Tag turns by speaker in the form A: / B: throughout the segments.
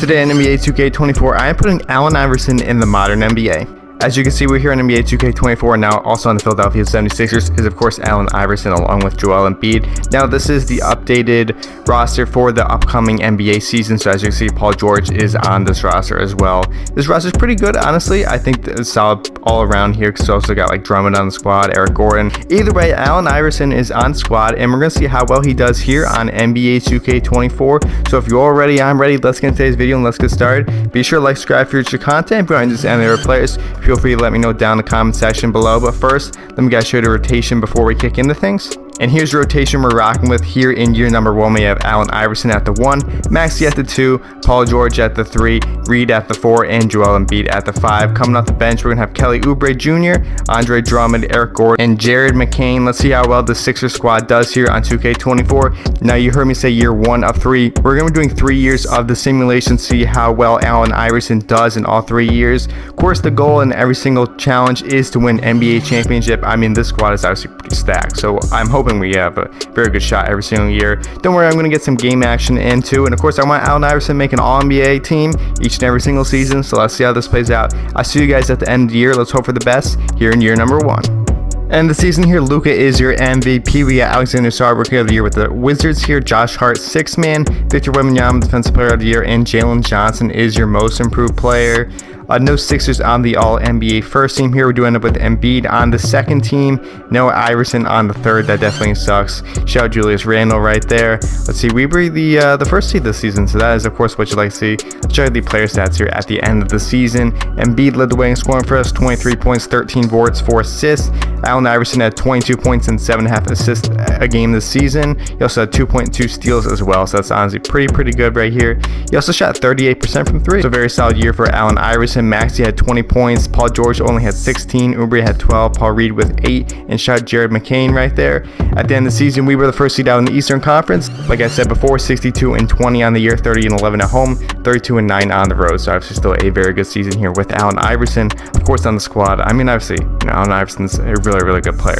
A: Today in NBA 2K24, I am putting Allen Iverson in the modern NBA. As you can see, we're here in NBA 2K24 now. Also on the Philadelphia 76ers is of course Allen Iverson along with Joel Embiid. Now this is the updated roster for the upcoming NBA season. So as you can see, Paul George is on this roster as well. This roster is pretty good, honestly. I think it's solid all around here because we also got like Drummond on the squad, Eric Gordon. Either way, Allen Iverson is on squad and we're going to see how well he does here on NBA 2K24. So if you're all ready, I'm ready. Let's get into today's video and let's get started. Be sure to like, subscribe for future content. If you're interested in any other players, feel free to let me know down in the comment section below. But first, let me guys show you the rotation before we kick into things. And here's the rotation we're rocking with here in year number 1. We have Allen Iverson at the 1, Maxey at the 2, Paul George at the 3, Reed at the 4, and Joel Embiid at the 5. Coming off the bench, we're going to have Kelly Oubre Jr., Andre Drummond, Eric Gordon, and Jared McCain. Let's see how well the Sixers squad does here on 2K24. Now, you heard me say year 1 of 3. We're going to be doing 3 years of the simulation, see how well Allen Iverson does in all 3 years. Of course, the goal in every single challenge is to win NBA championship. I mean, this squad is obviously pretty stacked, so I'm hoping we have a very good shot every single year. Don't worry, I'm going to get some game action in too. And of course, I want Allen Iverson to make an All-NBA team each and every single season. So let's see how this plays out. I'll see you guys at the end of the year. Let's hope for the best here in year number 1. And the season here, Luka is your MVP. We got Alexander Sarr, Rookie of the Year with the Wizards here. Josh Hart, 6th man. Victor Wembanyama, Defensive Player of the Year. And Jalen Johnson is your Most Improved Player. No Sixers on the All-NBA first team here. We do end up with Embiid on the second team. No Iverson on the third. That definitely sucks. Shout out Julius Randle right there. Let's see. We were the first seed this season, so that is, of course, what you'd like to see. Let's check out the player stats here at the end of the season. Embiid led the way in scoring for us. 23 points, 13 boards, 4 assists. Allen Iverson had 22 points and 7.5 assists a game this season. He also had 2.2 steals as well, so that's honestly pretty good right here. He also shot 38% from 3. So a very solid year for Allen Iverson. Maxey had 20 points. Paul George only had 16. Oubre had 12. Paul Reed with 8. And shout out Jared McCain right there. At the end of the season, we were the first seed out in the Eastern Conference. Like I said before, 62-20 on the year, 30-11 at home, 32-9 on the road. So obviously still a very good season here with Allen Iverson, of course, on the squad. I mean, obviously, Allen Iverson's a really good player.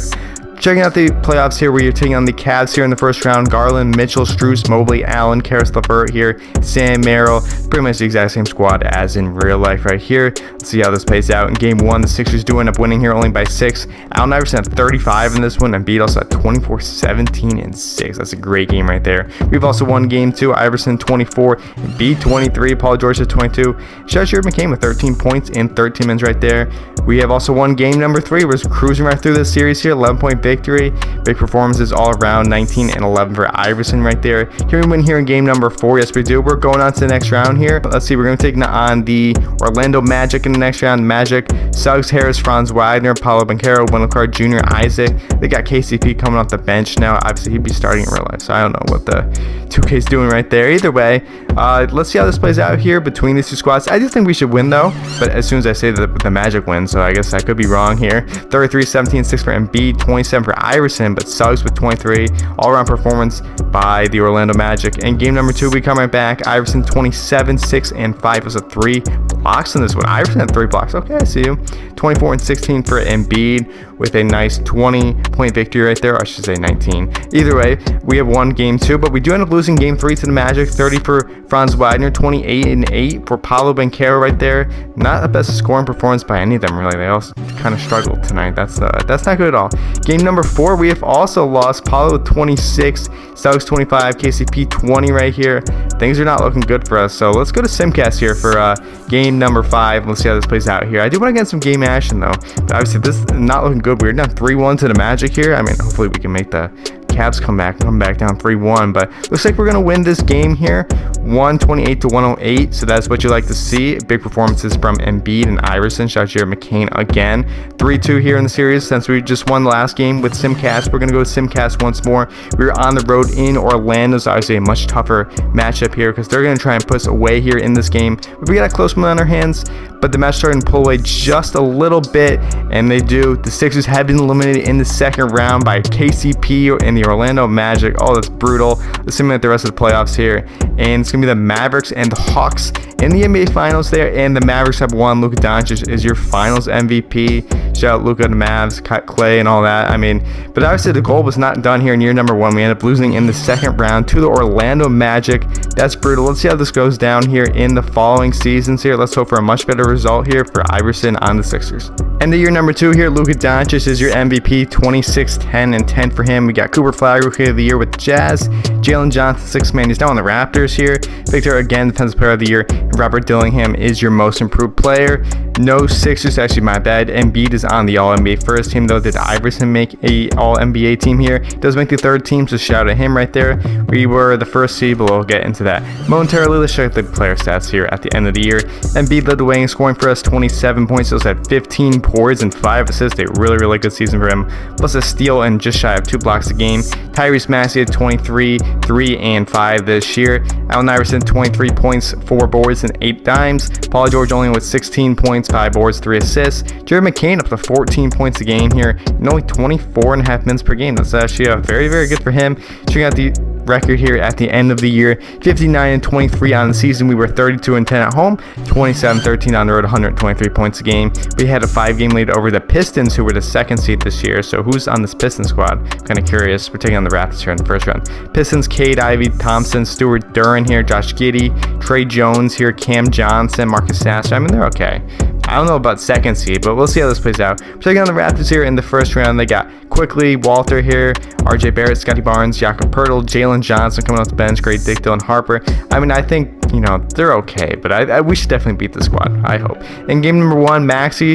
A: Checking out the playoffs here, where you're taking on the Cavs here in the first round. Garland, Mitchell, Strus, Mobley, Allen, Karis LeVert here, Sam Merrill. Pretty much the exact same squad as in real life right here. Let's see how this plays out. In game 1, the Sixers do end up winning here only by 6. Allen Iverson had 35 in this one, and Embiid also had 24, 17, and 6. That's a great game right there. We've also won game 2. Iverson 24, Embiid 23, Paul George at 22. Shout out Jared McCain with 13 points in 13 minutes right there. We have also won game number 3. We're cruising right through this series here. 11-point victory. Big performances all around. 19 and 11 for Iverson right there. Here we win here in game number 4. Yes, we do. We're going on to the next round here. Let's see. We're going to take on the Orlando Magic in the next round. Magic, Suggs, Harris, Franz Wagner, Paolo Banchero, Wendell Carter Jr., Isaac. They got KCP coming off the bench now. Obviously, he'd be starting in real life, so I don't know what the 2K's doing right there. Either way, let's see how this plays out here between these two squads. I do think we should win, though, but as soon as I say that the Magic win, so I guess I could be wrong here. 33, 17, 6 for Embiid, 27 for Iverson, but Suggs with 23. All-around performance by the Orlando Magic. In game number 2, we come right back. Iverson 27, 6, and 5 was a 3 blocks in this one. Iverson had 3 blocks. Okay, I see you. 24 and 16 for Embiid with a nice 20-point victory right there. Or I should say 19. Either way, we have won game 2, but we do end up losing game 3 to the Magic. 30 for Franz Wagner, 28 and 8 for Paolo Banchero right there. Not the best scoring performance by any of them, really. They also kind of struggled tonight. That's not good at all. Game number 4, we have also lost. Paolo with 26, Suggs 25, KCP 20 right here. Things are not looking good for us. So let's go to Simcast here for game number 5. Let's see how this plays out here. I do want to get some game action though, but obviously this is not looking good. We're down 3-1 to the Magic here. I mean, hopefully we can make the Cavs come back down 3-1, but looks like we're going to win this game here 128-108. So that's what you like to see. Big performances from Embiid and Iverson. Shout out Jared McCain again. 3-2 here in the series. Since we just won the last game with Simcast, we're going to go to Simcast once more. We're on the road in Orlando, so obviously a much tougher matchup here because they're going to try and put us away here in this game. But we got a close one on our hands, but the match starting to pull away just a little bit, and they do. The Sixers have been eliminated in the second round by KCP and the Orlando Magic. Oh, that's brutal. Let's simulate the rest of the playoffs here, and it's gonna be the Mavericks and the Hawks in the NBA Finals there, and the Mavericks have won. Luka Doncic is your Finals MVP. Shout out Luka to Mavs, cut Clay, and all that. I mean, but obviously the goal was not done here in year number 1. We ended up losing in the second round to the Orlando Magic. That's brutal. Let's see how this goes down here in the following seasons here. Let's hope for a much better result here for Iverson on the Sixers. And the year number 2 here, Luka Doncic is your MVP, 26, 10, and 10 for him. We got Cooper Flagg, Rookie of the Year with the Jazz. Jalen Johnson, 6th man. He's now on the Raptors here. Victor, again, Defensive Player of the Year. And Robert Dillingham is your most improved player. No Sixers, actually, my bad. Embiid is on the All-NBA first team, though. Did Iverson make a All-NBA team here? Does make the third team, so shout at him right there. We were the first seed, but we'll get into that momentarily. Let's check the player stats here at the end of the year. Embiid led the way in scoring for us, 27 points. He also had 15 boards and 5 assists. A really good season for him. Plus a steal and just shy of 2 blocks a game. Tyrese Maxey had 23, 3, and 5 this year. Allen Iverson, 23 points, 4 boards, and 8 dimes. Paul George only with 16 points, 5 boards, 3 assists. Jared McCain up to 14 points a game here, and only 24.5 minutes per game. That's actually very good for him. Checking out the record here at the end of the year, 59 and 23 on the season. We were 32 and 10 at home, 27-13 on the road, 123 points a game. We had a 5-game lead over the Pistons, who were the 2nd seed this year. So who's on this Pistons squad? Kind of curious. We're taking on the Raptors here in the first round. Pistons, Cade, Ivey, Thompson, Stuart Duran here, Josh Giddey, Trey Jones here, Cam Johnson, Marcus Sasser. I mean, they're okay. I don't know about 2nd seed, but we'll see how this plays out. We're taking on the Raptors here in the first round. They got Quickly, Walter here, RJ Barrett, Scotty Barnes, Jakob Poeltl, Jalen Johnson coming off the bench, great Dick, Dylan Harper. I mean, I think, you know, they're okay, but we should definitely beat the squad, I hope. In game number 1, Maxey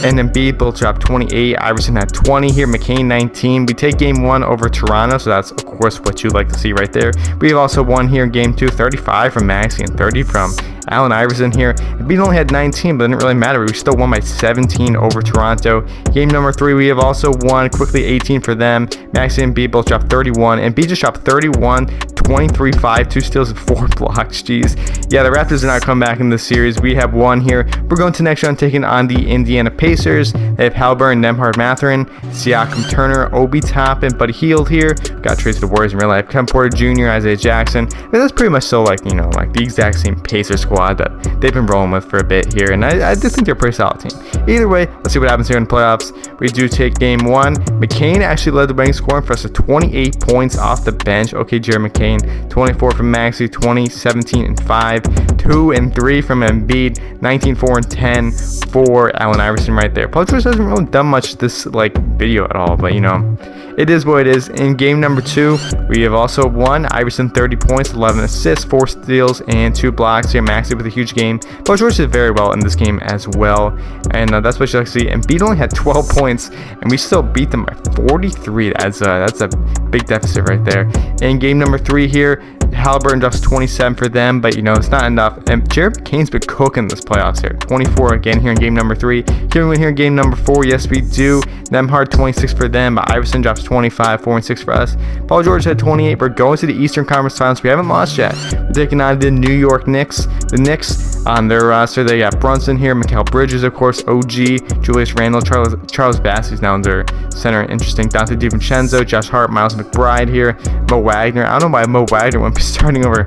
A: and Embiid both dropped 28. Iverson had 20 here. McCain 19. We take game 1 over Toronto, so that's of course what you'd like to see right there. We have also won here in game 2, 35 from Maxey and 30 from Allen Iverson here. Embiid only had 19, but it didn't really matter. We still won by 17 over Toronto. Game number 3, we have also won quickly, 18 for them. Maxey and Embiid both dropped 31. Embiid just dropped 31, 23, 5, 2 steals, and 4 blocks. Jeez. Yeah, the Raptors did not come back in this series. We have won here. We're going to next round taking on the Indiana Pacers. They have Haliburton, Nembhard, Mathurin, Siakam, Turner, Obi Toppin, Buddy Hield here. Got trades to the Warriors in real life. Kevin Porter Jr., Isaiah Jackson. I mean, that's pretty much still like, you know, like the exact same Pacers squad that they've been rolling with for a bit here, and I do think they're a pretty solid team. Either way, let's see what happens here in the playoffs. We do take game 1. McCain actually led the way in scoring for us with 28 points off the bench. Okay, Jared McCain, 24 from Maxey, 20, 17, and 5, 2 and 3 from Embiid, 19, 4, and 10 for Allen Iverson right there. Paul George hasn't really done much this video at all, but you know, it is what it is. In game number 2, we have also won. Iverson 30 points, 11 assists, 4 steals, and 2 blocks here. Maxey with a huge game. Paul George did very well in this game as well, and that's what you like to see. Embiid only had 12 points, and we still beat them by 43. That's a big deficit right there. In game number 3 here, Haliburton drops 27 for them, but you know, it's not enough. And Jared McCain's been cooking this playoffs here. 24 again here in game number 3. Can we win here in game number 4? Yes, we do. Nembhard 26 for them, but Iverson drops 25, 4 and 6 for us. Paul George had 28. We're going to the Eastern Conference Finals. We haven't lost yet. We're taking on the New York Knicks. The Knicks on their roster, they got Brunson here, Mikal Bridges, of course, OG, Julius Randle, Charles Bassey's now in their center. Interesting. Dante DiVincenzo, Josh Hart, Miles McBride here, Mo Wagner. I don't know why Mo Wagner won't be starting over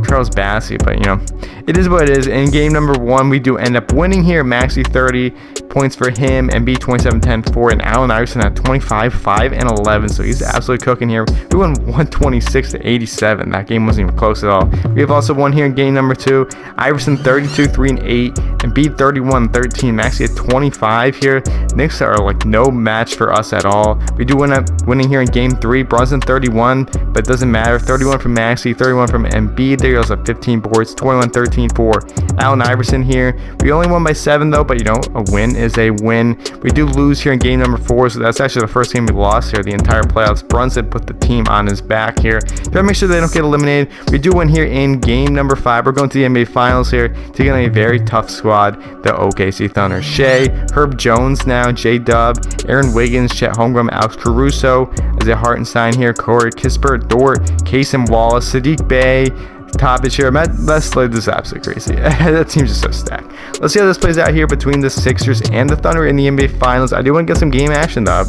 A: Charles Bassey, but you know, it is what it is. In game number 1, we do end up winning here. Maxey 30 points for him, Embiid 27, 10, 4, and Allen Iverson at 25, 5, and 11. So he's absolutely cooking here. We won 126 to 87. That game wasn't even close at all. We have also won here in game number 2. Iverson 32, 3, and 8, Embiid 31, 13. Maxey at 25 here. Knicks are like no match for us at all. We do end up winning here in game 3. Brunson 31, but it doesn't matter. 31 from Maxey, 31 from Embiid. There he goes at 15 boards, 21, 13 for Allen Iverson here. We only won by 7 though, but you know, a win is a win. We do lose here in game number 4, so that's actually the first game we lost here the entire playoffs. Brunson put the team on his back here. Try to make sure they don't get eliminated. We do win here in game number 5. We're going to the NBA Finals here, taking on a very tough squad, the OKC Thunder. Shea, Herb Jones now, J-Dub, Aaron Wiggins, Chet Holmgren, Alex Caruso, Isaiah Hartenstein here, Corey Kispert, Dort, Cason Wallace, Sadiq Bey, Topic here. Let's play this absolutely crazy. That team's just so stacked. Let's see how this plays out here between the Sixers and the Thunder in the NBA Finals. I do want to get some game action though.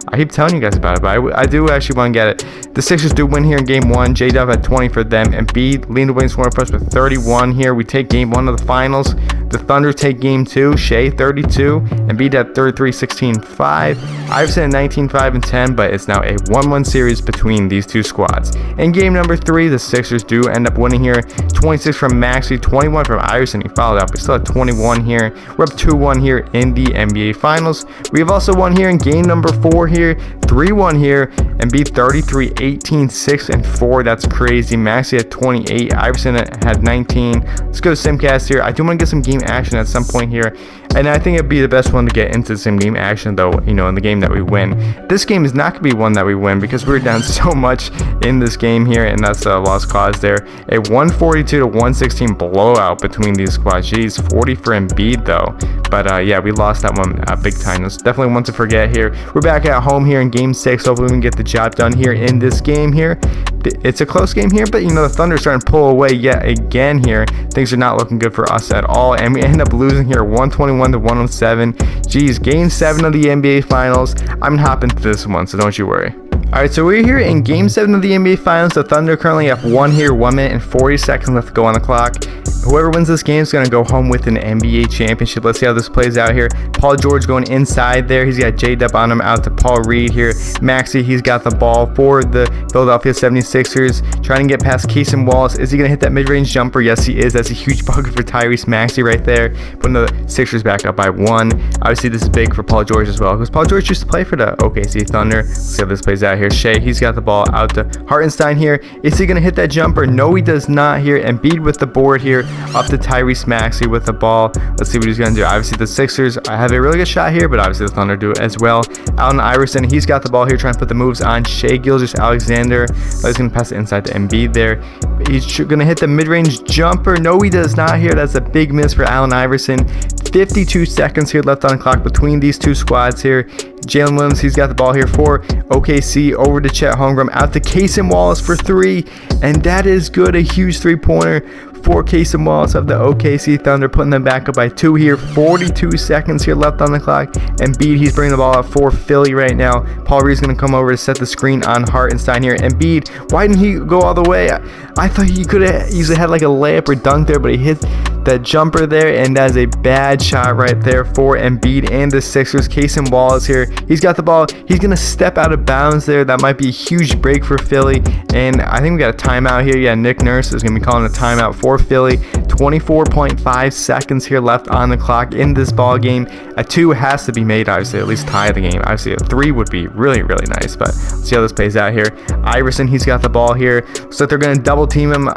A: I keep telling you guys about it, but I do actually want to get it. The Sixers do win here in game 1. J-Dub had 20 for them. Embiid leading the way in scoring for us with 31 here. We take game 1 of the finals. The Thunder take game 2. Shea 32. Embiid at 33, 16, 5. Iverson at 19, 5, and 10, but it's now a 1-1 series between these two squads. In game number 3, the Sixers do end up winning here. 26 from Maxey, 21 from Iverson. He followed up. We still have 21 here. We're up 2-1 here in the NBA Finals. We have also won here in game number 4 here. 3-1 here. Embiid 33, 18, 6, and 4. That's crazy. Maxey had 28. Iverson had 19. Let's go to Simcast here. I do want to get some game action at some point here, and I think it'd be the best one to get into some game action, though, you know, in the game that we win. This game is not going to be one that we win because we're down so much in this game here, and that's a lost cause there. A 142 to 116 blowout between these squads. Jeez, 40 for Embiid, though. But yeah, we lost that one big time. It's definitely one to forget here. We're back at home here in game 6. Hopefully we can get the job done here in this game here. It's a close game here, but you know, the Thunder are starting to pull away yet again here. Things are not looking good for us at all, and we end up losing here 121 to 107. Geez, game 7 of the NBA Finals. I'm hopping to this one, so don't you worry. Alright, so we're here in game 7 of the NBA Finals. The Thunder currently have 1 here, 1 minute and 40 seconds left to go on the clock. Whoever wins this game is going to go home with an NBA championship. Let's see how this plays out here. Paul George going inside there. He's got J-Dub on him, out to Paul Reed here. Maxey, he's got the ball for the Philadelphia 76ers. Trying to get past Keeson Wallace. Is he going to hit that mid-range jumper? Yes, he is. That's a huge bucket for Tyrese Maxey right there. Putting the Sixers back up by 1. Obviously, this is big for Paul George as well, because Paul George used to play for the OKC Thunder. Let's see how this plays out here. Shea, he's got the ball out to Hartenstein here. Is he going to hit that jumper? No, he does not here. Embiid with the board here. Up to Tyrese Maxey with the ball. Let's see what he's going to do. Obviously, the Sixers have a really good shot here, but obviously the Thunder do it as well. Allen Iverson, he's got the ball here, trying to put the moves on Shea Gilgeous-Alexander. He's going to pass it inside to Embiid there. He's going to hit the mid-range jumper. No, he does not here. That's a big miss for Allen Iverson. 52 seconds here left on the clock between these two squads here. Jalen Williams, he's got the ball here for OKC, over to Chet Holmgren, out to Keeson Wallace for 3, and that is good. A huge three-pointer for Keeson Wallace of the OKC Thunder, putting them back up by 2 here. 42 seconds here left on the clock. Embiid, he's bringing the ball up for Philly right now. Paul Reed's going to come over to set the screen on Hartenstein here. Embiid, why didn't he go all the way? I thought he could have easily had like a layup or dunk there, but he hit that jumper there, and that is a bad shot right there for Embiid and the Sixers. Keeson Wallace here, he's got the ball. He's going to step out of bounds there. That might be a huge break for Philly, and I think we got a timeout here. Yeah, Nick Nurse is going to be calling a timeout for Philly. 24.5 seconds here left on the clock in this ball game. A 2 has to be made, obviously, at least tie the game. Obviously, a 3 would be really, really nice, but let's see how this plays out here. Iverson, he's got the ball here. Looks like they're going to double team him,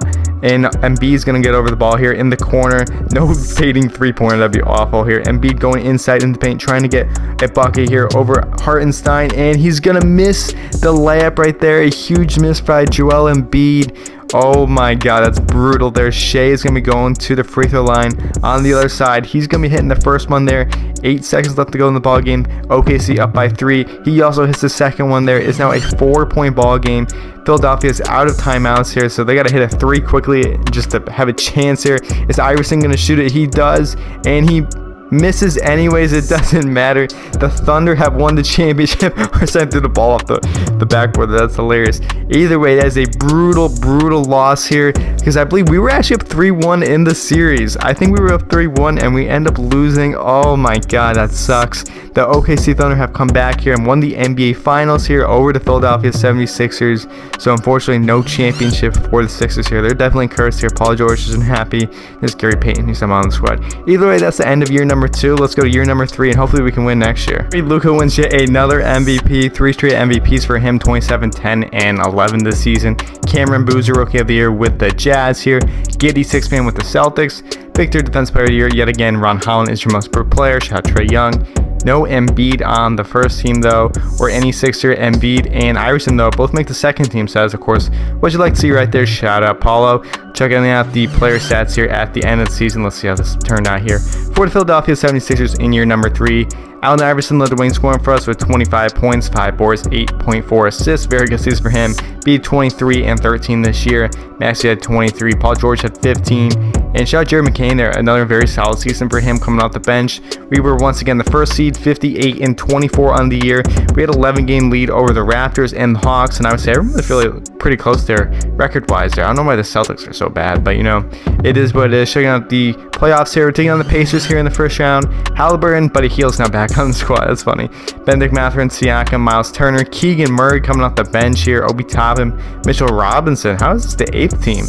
A: and Embiid's going to get over the ball here in the corner. No fading three-pointer. That'd be awful here. Embiid going inside in the paint, trying to get a bucket here over Hartenstein, and he's going to miss the layup right there. A huge miss by Joel Embiid. Oh my god, that's brutal there. Shea is going to be going to the free throw line on the other side. He's going to be hitting the first one there. 8 seconds left to go in the ball game. OKC up by 3. He also hits the second one there. It's now a 4-point ball game. Philadelphia is out of timeouts here, so they got to hit a 3 quickly just to have a chance here. Is Iverson going to shoot it? He does, and he misses anyways. It doesn't matter. The Thunder have won the championship. Or sent through the ball off the backboard. That's hilarious. Either way, that is a brutal loss here, because I believe we were actually up 3-1 in the series. I think we were up 3-1 and we end up losing. Oh my god, that sucks. The OKC Thunder have come back here and won the NBA Finals here over the Philadelphia 76ers. So unfortunately, no championship for the Sixers here. They're definitely cursed here. Paul George isn't happy. There's Gary Payton, who's on the squad. Either way, that's the end of year number 2. Let's go to year number 3, and hopefully we can win next year. Luka wins yet another MVP. 3 straight MVPs for him, 27, 10, and 11 this season. Cameron Boozer, Rookie of the Year with the Jazz here. Giddey, 6th man with the Celtics. Victor, Defense Player of the Year yet again. Ron Holland is your most improved player. Shout out Trae Young. No Embiid on the first team though, or any Sixer. Embiid and Iverson though both make the second team. So that's of course what you'd like to see right there. Shout out Paulo. Checking out the player stats here at the end of the season. Let's see how this turned out here. For the Philadelphia 76ers in year number 3, Allen Iverson led the wing scoring for us with 25 points, 5 boards, 8.4 assists. Very good season for him. Be 23 and 13 this year. Maxey had 23. Paul George had 15. And shout out Jared McCain there. Another very solid season for him coming off the bench. We were once again the first seed, 58 and 24 on the year. We had an 11-game lead over the Raptors and the Hawks. And I would say everyone was really pretty close there record-wise there. I don't know why the Celtics are so bad, but you know, it is what it is. Checking out the playoffs here. We're taking on the Pacers here in the first round. Halliburton, Buddy Hield's now back on the squad. That's funny. Benedict Mathurin, Siakam, Miles Turner, Keegan Murray coming off the bench here. Obi Toppin, Mitchell Robinson. How is this the 8th team?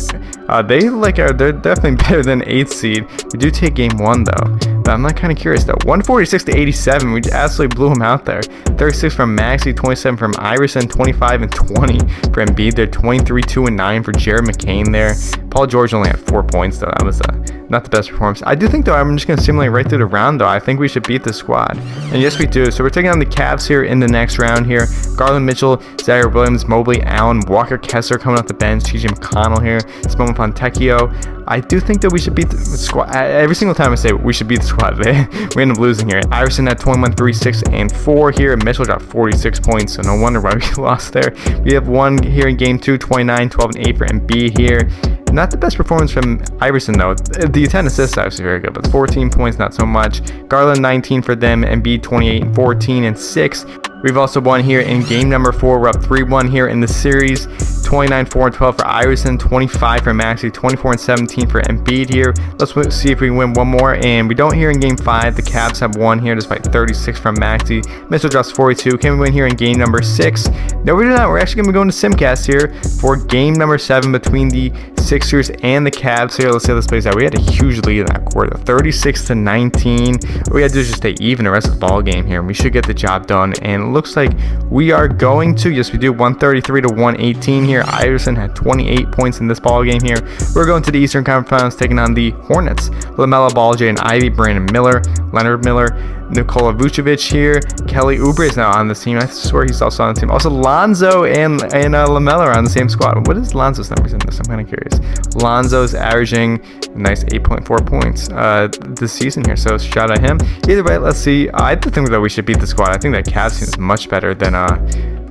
A: They're definitely better than 8th seed. We do take game 1 though. But I'm kind of curious though. 146 to 87. We just absolutely blew him out there. 36 from Maxey, 27 from Iverson, 25 and 20 for Embiid. They're 23, 2 and 9 for Jared McCain there. Paul George only had 4 points though. That was not the best performance. I do think though, I'm just going to simulate right through the round though. I think we should beat the squad. And yes, we do. So we're taking on the Cavs here in the next round here. Garland Mitchell, Zaire Williams, Mobley, Allen, Walker Kessler coming off the bench. TJ McConnell here. Simone Fontecchio. I do think that we should beat the squad. Every single time I say we should beat the squad, we end up losing here. Iverson had 21, 3, 6, and 4 here. Mitchell got 46 points, so no wonder why we lost there. We have one here in game 2, 29, 12, and 8 for Embiid here. Not the best performance from Iverson though. The 10 assists are obviously very good, but 14 points, not so much. Garland 19 for them, Embiid 28, and 14, and 6. We've also won here in game number 4. We're up 3-1 here in the series. 29, 4, and 12 for Iverson, 25 for Maxey, 24 and 17 for Embiid here. Let's see if we can win one more, and we don't here in game 5. The Cavs have won here despite 36 from Maxey. Mitchell drops 42. Can we win here in game number 6? No, we do not. We're actually going to be going to Simcast here for game number 7 between the Sixers and the Cavs here. Let's see how this plays out. We had a huge lead in that quarter, 36 to 19. What we had to do is just stay even the rest of the ball game here, and we should get the job done. And it looks like we are going to. Yes, we do. 133 to 118 here. Iverson had 28 points in this ball game here. We're going to the Eastern Conference Finals, taking on the Hornets. LaMelo Ball, Jaden Ivey, Brandon Miller, Leonard Miller, Nikola Vucevic here. Kelly Oubre is now on the team. I swear he's also on the team. Also, Lonzo and LaMelo are on the same squad. What is Lonzo's numbers in this? I'm kind of curious. Lonzo's averaging a nice 8.4 points this season here, so shout out him. Either way, let's see. I think that we should beat the squad. I think that Cavs team is much better than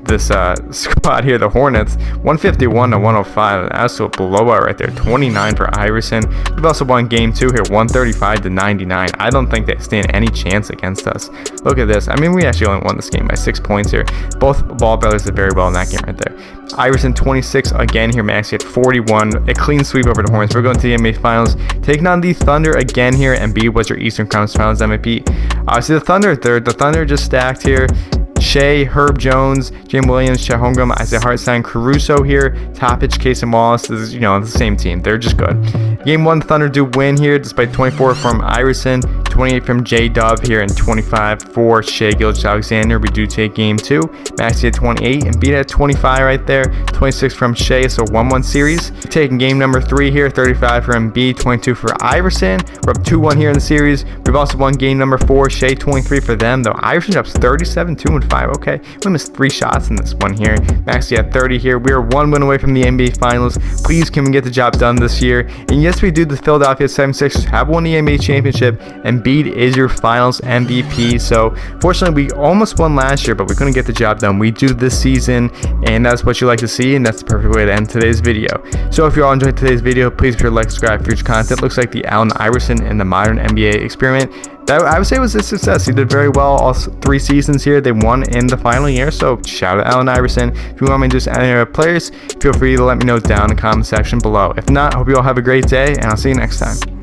A: this squad here, the Hornets. 151 to 105, an absolute blowout right there. 29 for Iverson. We've also won game 2 here, 135 to 99. I don't think they stand any chance against us. Look at this. I mean, we actually only won this game by 6 points here. Both ball brothers did very well in that game right there. Iverson 26 again here. Maxey at 41. A clean sweep over the Hornets. We're going to the NBA Finals, taking on the Thunder again here. Embiid was your Eastern Conference Finals MVP. Obviously, the Thunder third. The Thunder just stacked here. Shea, Herb Jones, Jim Williams, Chet Holmgren, Isaiah Hartenstein, Caruso here, Toppich, Case and Wallace. This is, the same team. They're just good. Game 1, Thunder do win here despite 24 from Iverson, 28 from J-Dub here, and 25 for Shea Gilgeous-Alexander. We do take game 2. Maxey at 28 and beat at 25 right there. 26 from Shea, so 1-1 series. Taking game number 3 here, 35 for Embiid, 22 for Iverson. We're up 2-1 here in the series. We've also won game number 4. Shea 23 for them, though Iverson drops 37, 2 and 5. Okay, we missed 3 shots in this one here. Maxey at 30 here. We are 1 win away from the NBA Finals. Please, can we get the job done this year? And yes, we do. The Philadelphia 76ers have won the NBA championship. Embiid is your Finals MVP. So, fortunately, we almost won last year, but we couldn't get the job done. We do this season, and that's what you like to see, and that's the perfect way to end today's video. So, if you all enjoyed today's video, please be sure to like, subscribe for future content. Looks like the Allen Iverson and the modern NBA experiment, that I would say was a success. He did very well all 3 seasons here. They won in the final year, so shout out Allen Iverson. If you want me to just add any other players, feel free to let me know down in the comment section below. If not, I hope you all have a great day, and I'll see you next time.